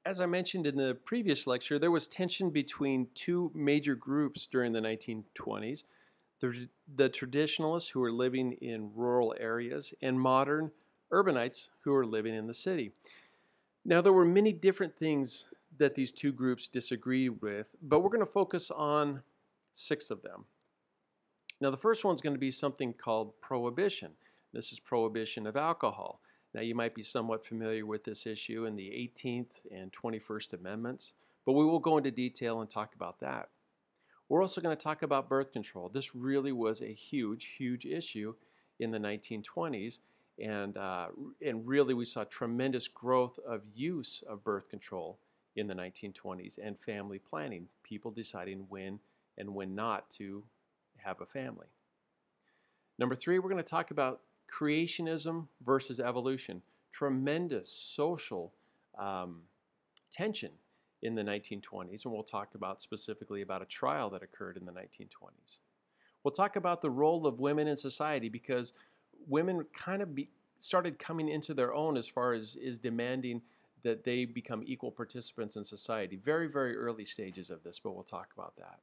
As I mentioned in the previous lecture, there was tension between two major groups during the 1920s: the traditionalists who were living in rural areas and modern urbanites who were living in the city. Now, there were many different things that these two groups disagreed with, but we're going to focus on six of them. Now, the first one's going to be something called prohibition. This is prohibition of alcohol. Now, you might be somewhat familiar with this issue in the 18th and 21st Amendments, but we will go into detail and talk about that. We're also going to talk about birth control. This really was a huge, huge issue in the 1920s, and really we saw tremendous growth of use of birth control in the 1920s and family planning, people deciding when and when not to have a family. Number three, we're going to talk about creationism versus evolution. Tremendous social um, tension in the 1920s, and we'll talk about specifically about a trial that occurred in the 1920s. We'll talk about the role of women in society because women kind of started coming into their own as far as is demanding that they become equal participants in society. Very, very early stages of this, but we'll talk about that.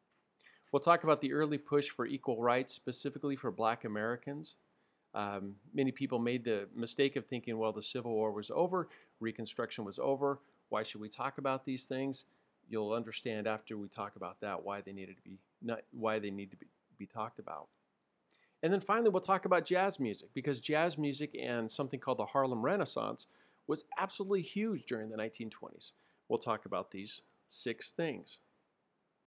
We'll talk about the early push for equal rights, specifically for Black Americans. Many people made the mistake of thinking, well, the Civil War was over, Reconstruction was over. Why should we talk about these things? You'll understand after we talk about that why they needed to be not why they need to be talked about. And then finally, we'll talk about jazz music because jazz music and something called the Harlem Renaissance was absolutely huge during the 1920s. We'll talk about these six things.